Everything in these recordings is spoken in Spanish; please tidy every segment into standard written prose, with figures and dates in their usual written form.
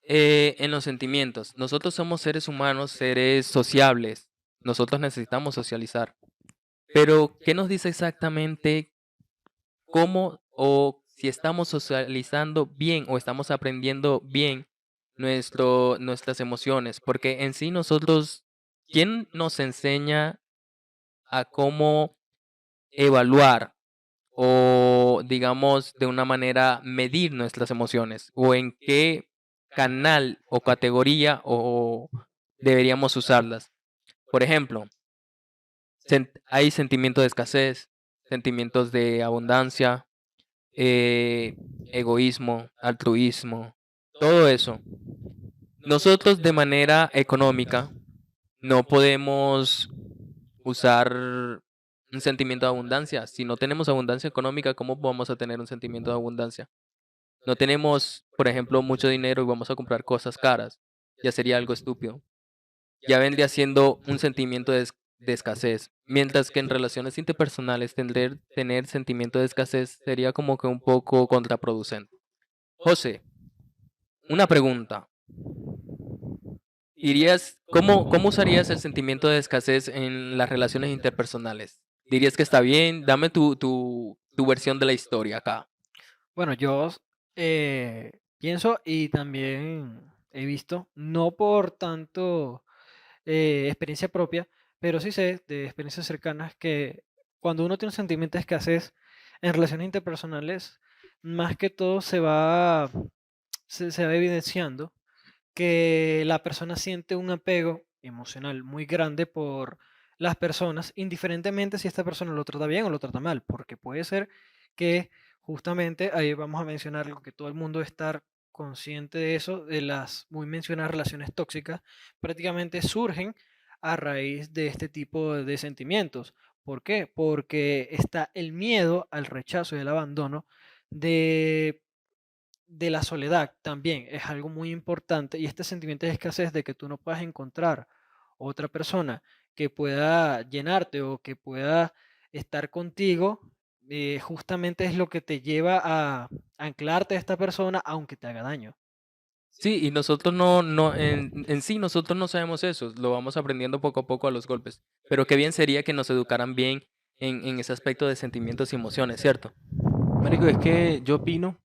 En los sentimientos. Nosotros somos seres humanos, seres sociables. Nosotros necesitamos socializar. Pero, ¿qué nos dice exactamente cómo o si estamos socializando bien o estamos aprendiendo bien nuestras emociones? Porque en sí nosotros, ¿quién nos enseña a cómo evaluar o, digamos, de una manera medir nuestras emociones? ¿O en qué canal o categoría o deberíamos usarlas? Por ejemplo, hay sentimientos de escasez, sentimientos de abundancia, eh, egoísmo, altruismo, todo eso. Nosotros de manera económica no podemos usar un sentimiento de abundancia. Si no tenemos abundancia económica, ¿cómo vamos a tener un sentimiento de abundancia? No tenemos, por ejemplo, mucho dinero y vamos a comprar cosas caras. Ya sería algo estúpido. Ya vendría siendo un sentimiento de escasez. Mientras que en relaciones interpersonales tener sentimiento de escasez sería como que un poco contraproducente. José, una pregunta. ¿Cómo usarías el sentimiento de escasez en las relaciones interpersonales? ¿Dirías que está bien? Dame tu versión de la historia acá. Bueno, yo pienso y también he visto, no por tanto experiencia propia, pero sí sé de experiencias cercanas que cuando uno tiene un sentimiento de escasez en relaciones interpersonales, más que todo se va evidenciando que la persona siente un apego emocional muy grande por las personas, indiferentemente si esta persona lo trata bien o lo trata mal, porque puede ser que justamente ahí vamos a mencionar algo que todo el mundo debe estar consciente de eso, de las muy mencionadas relaciones tóxicas, prácticamente surgen a raíz de este tipo de sentimientos. ¿Por qué? Porque está el miedo al rechazo y al abandono de la soledad también es algo muy importante y este sentimiento de escasez de que tú no puedas encontrar otra persona que pueda llenarte o que pueda estar contigo, justamente es lo que te lleva a anclarte a esta persona aunque te haga daño. Sí, y nosotros en sí nosotros no sabemos eso, lo vamos aprendiendo poco a poco a los golpes. Pero qué bien sería que nos educaran bien en ese aspecto de sentimientos y emociones, ¿cierto? Marico, es que yo opino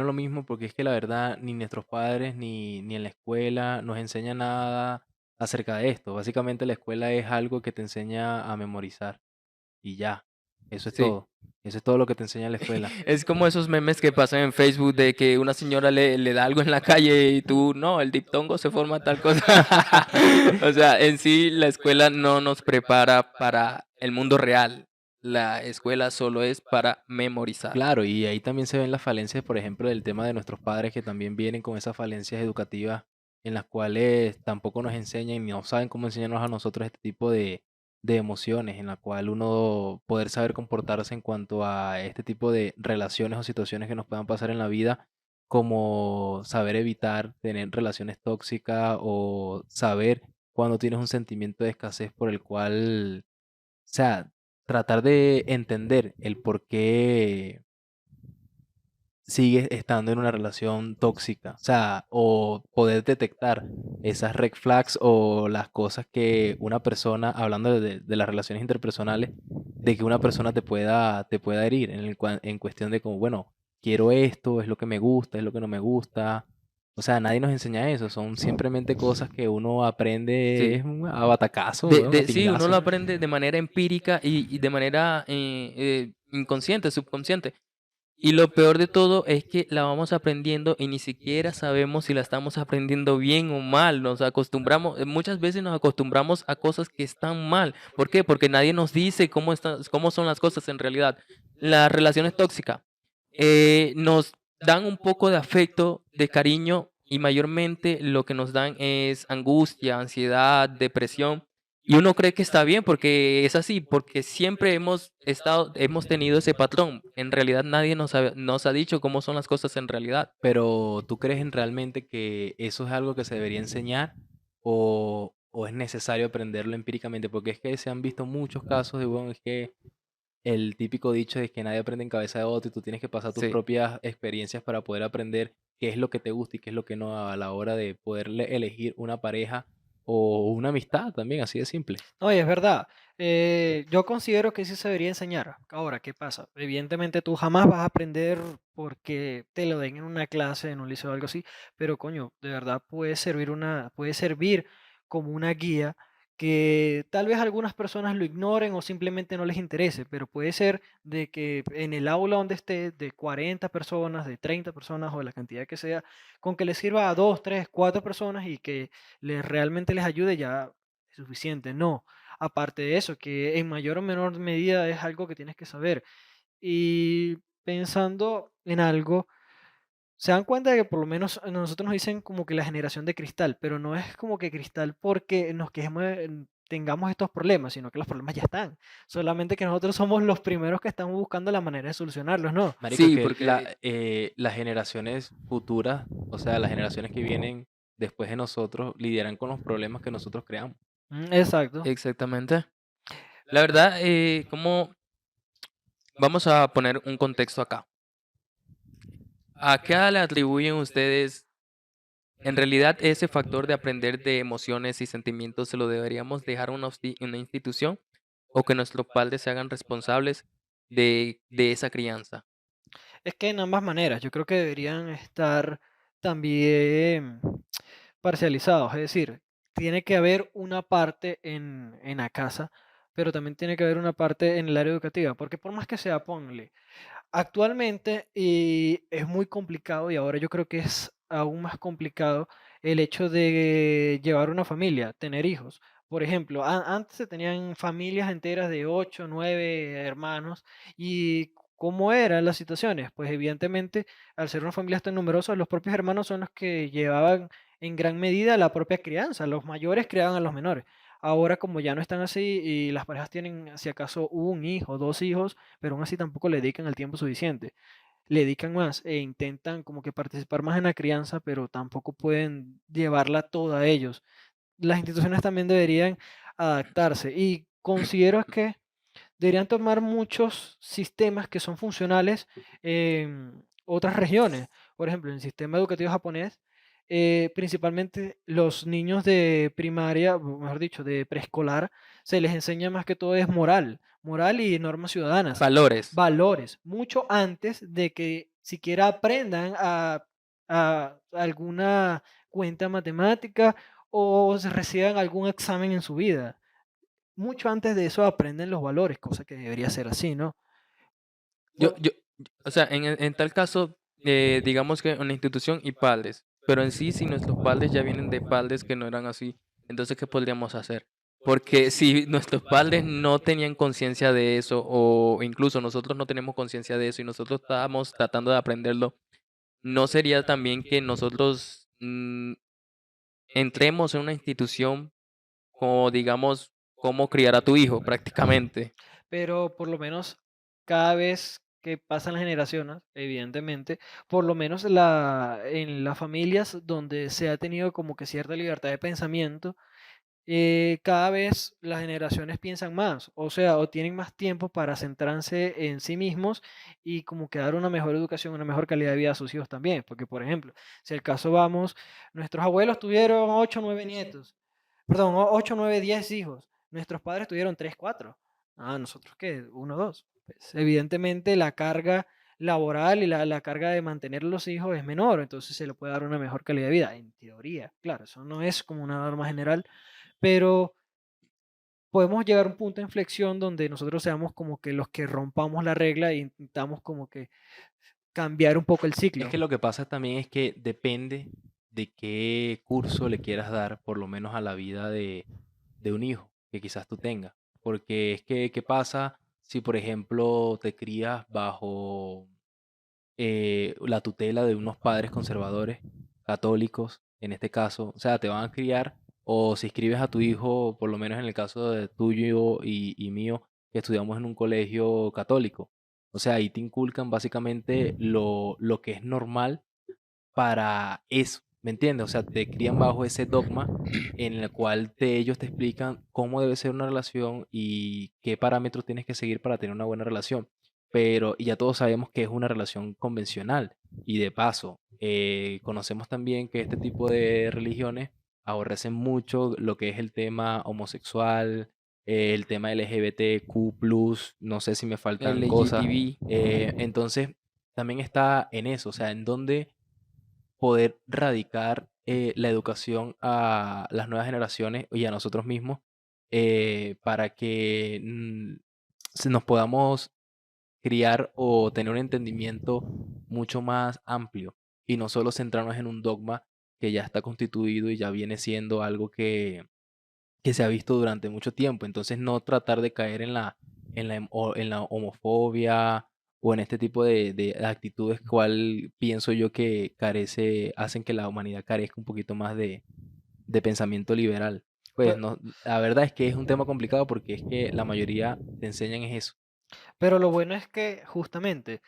lo mismo porque es que la verdad ni nuestros padres ni en la escuela nos enseñan nada acerca de esto. Básicamente la escuela es algo que te enseña a memorizar y ya, eso es Sí. todo. Eso es todo lo que te enseña la escuela. Es como esos memes que pasan en Facebook de que una señora le da algo en la calle y tú, no, el diptongo se forma tal cosa. O sea, en sí la escuela no nos prepara para el mundo real. La escuela solo es para memorizar. Claro, y ahí también se ven las falencias, por ejemplo, del tema de nuestros padres que también vienen con esas falencias educativas en las cuales tampoco nos enseñan ni no saben cómo enseñarnos a nosotros este tipo de emociones, en la cual uno poder saber comportarse en cuanto a este tipo de relaciones o situaciones que nos puedan pasar en la vida, como saber evitar tener relaciones tóxicas o saber cuando tienes un sentimiento de escasez por el cual, o sea, tratar de entender el por qué sigues estando en una relación tóxica, o sea, o poder detectar esas red flags o las cosas que una persona, hablando de las relaciones interpersonales, de que una persona te pueda herir en cuestión de como, bueno, quiero esto, es lo que me gusta, es lo que no me gusta. O sea, nadie nos enseña eso, son simplemente cosas que uno aprende Sí. a batacazo, weón, a Sí, uno lo pingazo. aprende de manera empírica y de manera inconsciente, subconsciente. Y lo peor de todo es que la vamos aprendiendo y ni siquiera sabemos si la estamos aprendiendo bien o mal. Nos acostumbramos, muchas veces nos acostumbramos a cosas que están mal. ¿Por qué? Porque nadie nos dice cómo son las cosas en realidad. Las relaciones tóxicas nos dan un poco de afecto, de cariño y mayormente lo que nos dan es angustia, ansiedad, depresión. Y uno cree que está bien porque es así, porque siempre hemos tenido ese patrón. En realidad nadie nos ha dicho cómo son las cosas en realidad. Pero ¿tú crees en realmente que eso es algo que se debería enseñar o es necesario aprenderlo empíricamente? Porque es que se han visto muchos casos de, bueno, es que el típico dicho de que nadie aprende en cabeza de otro y tú tienes que pasar tus Sí. propias experiencias para poder aprender qué es lo que te gusta y qué es lo que no a la hora de poder elegir una pareja o una amistad también, así de simple. No, y es verdad. Yo considero que sí se debería enseñar. Ahora, ¿qué pasa? Evidentemente tú jamás vas a aprender porque te lo den en una clase, en un liceo o algo así, pero coño, de verdad puede servir como una guía que tal vez algunas personas lo ignoren o simplemente no les interese, pero puede ser de que en el aula donde esté, de 40 personas, de 30 personas o de la cantidad que sea, con que les sirva a 2, 3, 4 personas y que realmente les ayude ya es suficiente. No. Aparte de eso, que en mayor o menor medida es algo que tienes que saber. Y pensando en algo, se dan cuenta de que por lo menos a nosotros nos dicen como que la generación de cristal, pero no es como que cristal porque nos quejemos, tengamos estos problemas, sino que los problemas ya están. Solamente que nosotros somos los primeros que estamos buscando la manera de solucionarlos, ¿no? Marico, es Sí, que porque las generaciones futuras, o sea, las generaciones que vienen después de nosotros, lidiarán con los problemas que nosotros creamos. Exacto. exactamente. La verdad, ¿cómo vamos a poner un contexto acá? ¿A qué le atribuyen ustedes en realidad ese factor de aprender de emociones y sentimientos se lo deberíamos dejar a una institución o que nuestros padres se hagan responsables de esa crianza? Es que en ambas maneras, yo creo que deberían estar también parcializados, es decir, tiene que haber una parte en la casa, pero también tiene que haber una parte en el área educativa, porque por más que sea, ponle, actualmente es muy complicado y ahora yo creo que es aún más complicado el hecho de llevar una familia, tener hijos. Por ejemplo, antes se tenían familias enteras de 8, 9 hermanos y ¿cómo eran las situaciones? Pues evidentemente, al ser una familia tan numerosa, los propios hermanos son los que llevaban en gran medida la propia crianza. Los mayores criaban a los menores. Ahora, como ya no están así y las parejas tienen, si acaso, un hijo, dos hijos, pero aún así tampoco le dedican el tiempo suficiente. Le dedican más e intentan como que participar más en la crianza, pero tampoco pueden llevarla toda a ellos. Las instituciones también deberían adaptarse y considero que deberían tomar muchos sistemas que son funcionales en otras regiones. Por ejemplo, en el sistema educativo japonés, principalmente los niños de primaria, mejor dicho, de preescolar, se les enseña más que todo es moral y normas ciudadanas, Valores. valores, mucho antes de que siquiera aprendan a alguna cuenta matemática o se reciban algún examen en su vida. Mucho antes de eso aprenden los valores, cosa que debería ser así, ¿no? Yo, Por- yo, o sea, en tal caso, digamos que una institución y padres, pero en sí, si nuestros padres ya vienen de padres que no eran así, entonces, ¿qué podríamos hacer? Porque si nuestros padres no tenían conciencia de eso, o incluso nosotros no tenemos conciencia de eso y nosotros estábamos tratando de aprenderlo, ¿no sería también que nosotros entremos en una institución como, digamos, cómo criar a tu hijo prácticamente? pero por lo menos cada vez que pasan las generaciones, evidentemente, por lo menos en las familias donde se ha tenido como que cierta libertad de pensamiento, cada vez las generaciones piensan más, o sea, o tienen más tiempo para centrarse en sí mismos y como que dar una mejor educación, una mejor calidad de vida a sus hijos también. Porque, por ejemplo, si el caso vamos, nuestros abuelos tuvieron 8 o 9 nietos, perdón, 8, 9, 10 hijos, nuestros padres tuvieron 3 4. Ah, nosotros qué, uno, dos. Pues, evidentemente la carga laboral y la carga de mantener los hijos es menor, entonces se le puede dar una mejor calidad de vida, en teoría. Claro, eso no es como una norma general, pero podemos llegar a un punto de inflexión donde nosotros seamos como que los que rompamos la regla e intentamos como que cambiar un poco el Es ciclo. que lo que pasa también es que depende de qué curso le quieras dar, por lo menos a la vida de un hijo que quizás tú tengas. Porque es que, ¿qué pasa si, por ejemplo, te crías bajo la tutela de unos padres conservadores, católicos, en este caso? O sea, te van a criar, o si escribes a tu hijo, por lo menos en el caso de tuyo y mío, que estudiamos en un colegio católico. O sea, ahí te inculcan básicamente lo que es normal para eso. ¿Me entiendes? O sea, te crían bajo ese dogma en el cual ellos te explican cómo debe ser una relación y qué parámetros tienes que seguir para tener una buena relación. Pero y ya todos sabemos que es una relación convencional. Y de paso, conocemos también que este tipo de religiones aborrecen mucho lo que es el tema homosexual, el tema LGBTQ+, no sé si me faltan cosas. LGTB. Entonces, también está en eso, o sea, en dónde poder radicar la educación a las nuevas generaciones y a nosotros mismos, para que nos podamos criar o tener un entendimiento mucho más amplio y no solo centrarnos en un dogma que ya está constituido y ya viene siendo algo que se ha visto durante mucho tiempo. Entonces, no tratar de caer en la homofobia o en este tipo de actitudes, cual pienso yo que hacen que la humanidad carezca un poquito más de pensamiento liberal. Pues Pe- no, la verdad es que es un tema complicado porque es que la mayoría te enseñan es eso. Pero lo bueno es que justamente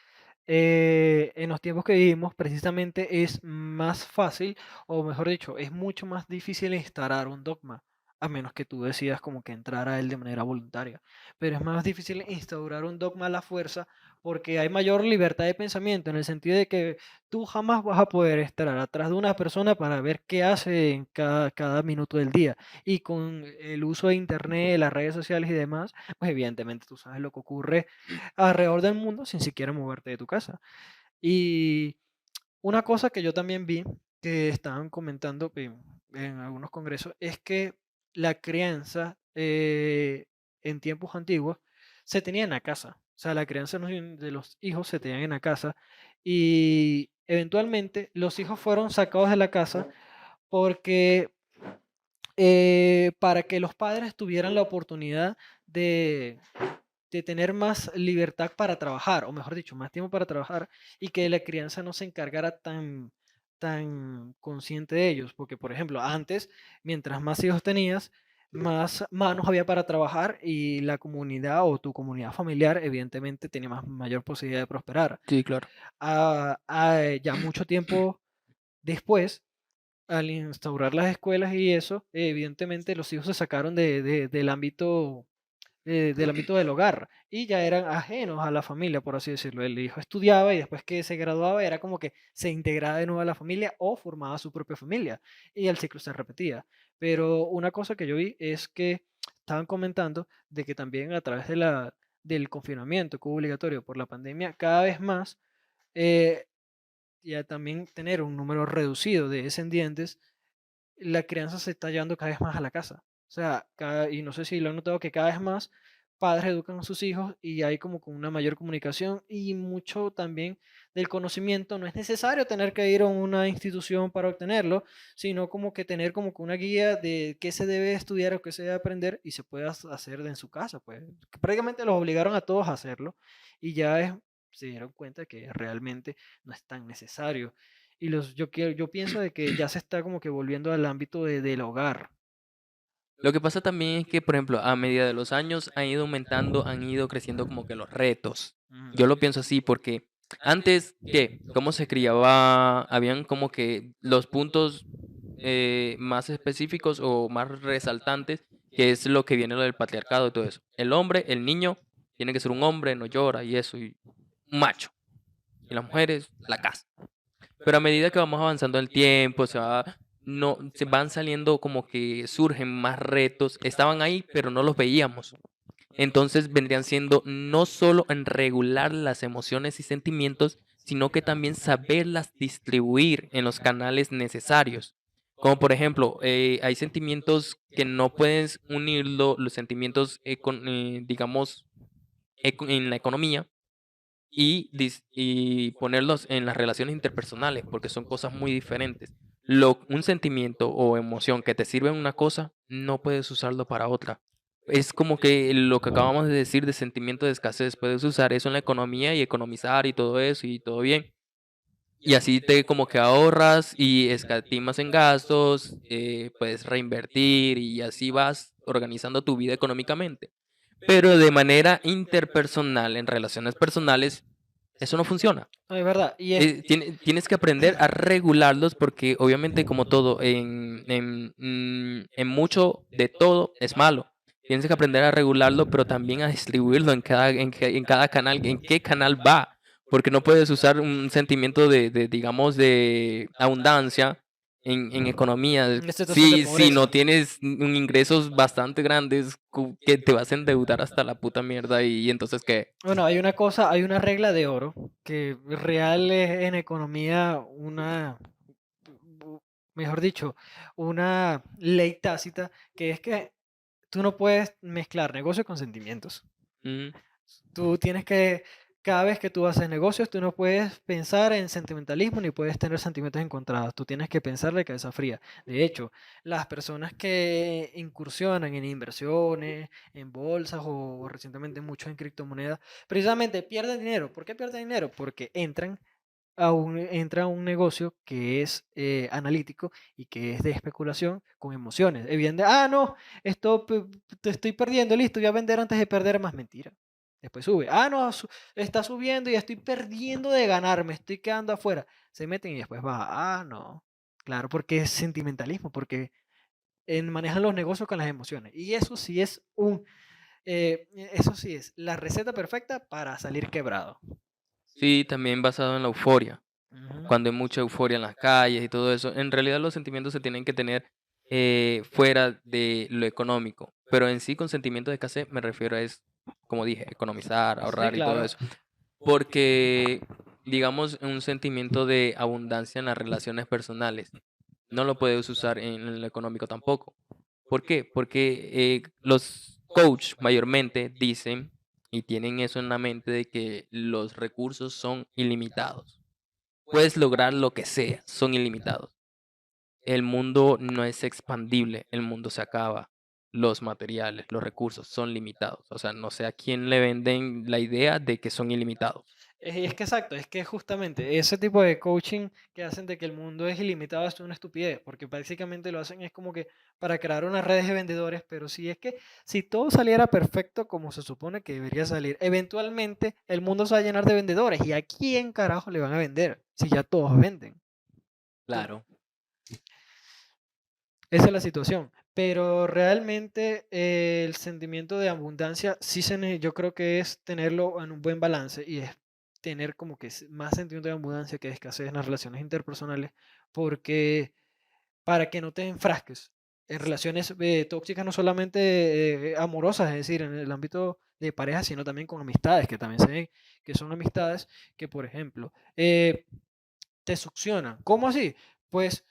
en los tiempos que vivimos precisamente es más fácil, o mejor dicho, es mucho más difícil instaurar un dogma, a menos que tú decidas como que entrar a él de manera voluntaria. Pero es más difícil instaurar un dogma a la fuerza porque hay mayor libertad de pensamiento en el sentido de que tú jamás vas a poder estar atrás de una persona para ver qué hace en cada minuto del día. Y con el uso de internet, las redes sociales y demás, pues evidentemente tú sabes lo que ocurre alrededor del mundo sin siquiera moverte de tu casa. Y una cosa que yo también vi que estaban comentando en algunos congresos es que la crianza en tiempos antiguos se tenía en la casa. O sea, la crianza de los hijos se tenían en la casa y eventualmente los hijos fueron sacados de la casa porque para que los padres tuvieran la oportunidad de tener más libertad para trabajar, o mejor dicho, más tiempo para trabajar y que la crianza no se encargara tan consciente de ellos. Porque, por ejemplo, antes, mientras más hijos tenías, más manos había para trabajar y la comunidad o tu comunidad familiar, evidentemente, tenía mayor posibilidad de prosperar. Sí, claro. Ya mucho tiempo después, al instaurar las escuelas y eso, evidentemente los hijos se sacaron del ámbito del hogar y ya eran ajenos a la familia, por así decirlo. El hijo estudiaba y después que se graduaba era como que se integraba de nuevo a la familia o formaba su propia familia y el ciclo se repetía. Pero una cosa que yo vi es que estaban comentando de que también a través del confinamiento que hubo obligatorio por la pandemia, cada vez más eh, ya también tener un número reducido de descendientes, la crianza se está llevando cada vez más a la casa. O sea, y no sé si lo han notado que cada vez más padres educan a sus hijos y hay como con una mayor comunicación y mucho también del conocimiento. No es necesario tener que ir a una institución para obtenerlo, sino como que tener como que una guía de qué se debe estudiar o qué se debe aprender y se puede hacer en su casa. Pues que prácticamente los obligaron a todos a hacerlo y se dieron cuenta que realmente no es tan necesario. Y yo pienso de que ya se está como que volviendo al ámbito del hogar. Lo que pasa también es que, por ejemplo, a medida de los años han ido aumentando, han ido creciendo como que los retos. Ujú. Yo lo pienso así porque antes, ¿qué? ¿Cómo se criaba? Habían como que los puntos más específicos o más resaltantes, que es lo que viene lo del patriarcado y todo eso. El hombre, el niño, tiene que ser un hombre, no llora y eso, y un macho. Y las mujeres, la casa. Pero a medida que vamos avanzando en el tiempo, no, se van saliendo como que surgen más retos. Estaban ahí, pero no los veíamos. Entonces vendrían siendo no solo en regular las emociones y sentimientos, sino que también saberlas distribuir en los canales necesarios. Como por ejemplo, hay sentimientos que no puedes unirlo, los sentimientos, digamos, en la economía y ponerlos en las relaciones interpersonales, porque son cosas muy diferentes. Un sentimiento o emoción que te sirve en una cosa, no puedes usarlo para otra. Es como que lo que acabamos de decir de sentimiento de escasez, puedes usar eso en la economía y economizar y todo eso y todo bien. Y así te como que ahorras y escatimas en gastos, puedes reinvertir y así vas organizando tu vida económicamente. Pero de manera interpersonal, en relaciones personales, Eso no funciona. No, es verdad. Y es, Tienes que aprender a regularlos porque obviamente como todo, en mucho de todo es malo. Tienes que aprender a regularlo, pero también a distribuirlo en cada canal, en qué canal va. Porque no puedes usar un sentimiento digamos, de abundancia en economía. en esta situación de Si no pobreza. tienes ingresos bastante grandes, que te vas a endeudar hasta la puta mierda y entonces, ¿qué? Bueno, hay una cosa, hay una regla de oro que real es en economía mejor dicho, una ley tácita, que es que tú no puedes mezclar negocio con sentimientos. Mm, Tú tienes que, cada vez que tú haces negocios, tú no puedes pensar en sentimentalismo ni puedes tener sentimientos encontrados. Tú tienes que pensar de cabeza fría. De hecho, las personas que incursionan en inversiones, en bolsas o recientemente mucho en criptomonedas, precisamente pierden dinero. ¿Por qué pierden dinero? Porque entra a un negocio que es analítico y que es de especulación con emociones. Evidente, no, te estoy perdiendo, listo, voy a vender antes de perder más mentira. Después sube, no, está subiendo y estoy perdiendo de ganar, me estoy quedando afuera. Se meten y después baja, no. Claro, porque es sentimentalismo, porque manejan los negocios con las emociones. Y eso sí es la receta perfecta para salir quebrado. sí, también basado en la euforia. Ujú. Cuando hay mucha euforia en las calles y todo eso, en realidad los sentimientos se tienen que tener fuera de lo económico, pero en sí con sentimientos de escasez me refiero a es, como dije, economizar, Sí, ahorrar y todo claro. eso, porque digamos un sentimiento de abundancia en las relaciones personales no lo puedes usar en lo económico tampoco. ¿Por qué? Porque los coach mayormente dicen y tienen eso en la mente de que los recursos son ilimitados. Puedes lograr lo que sea, son ilimitados. El mundo no es expandible, el mundo se acaba. Los materiales, los recursos son limitados. O sea, no sé a quién le venden la idea de que son ilimitados. Y es que exacto, es que justamente ese tipo de coaching que hacen de que el mundo es ilimitado es una estupidez, porque básicamente lo hacen es como que para crear unas redes de vendedores, pero si es que si todo saliera perfecto como se supone que debería salir, eventualmente el mundo se va a llenar de vendedores y a quién carajo le van a vender si ya todos venden. Claro. Esa es la situación. Pero realmente el sentimiento de abundancia yo creo que es tenerlo en un buen balance y es tener como que más sentimiento de abundancia que de escasez en las relaciones interpersonales, porque para que no te enfrasques en relaciones tóxicas, no solamente amorosas, es decir, en el ámbito de pareja, sino también con amistades, que también se ven que son amistades que, por ejemplo, te succionan. ¿Cómo así? Pues,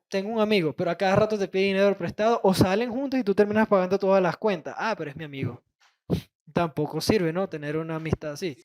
tengo un amigo, pero a cada rato te pide dinero prestado o salen juntos y tú terminas pagando todas las cuentas. Pero es mi amigo. Tampoco sirve, ¿no? Tener una amistad así.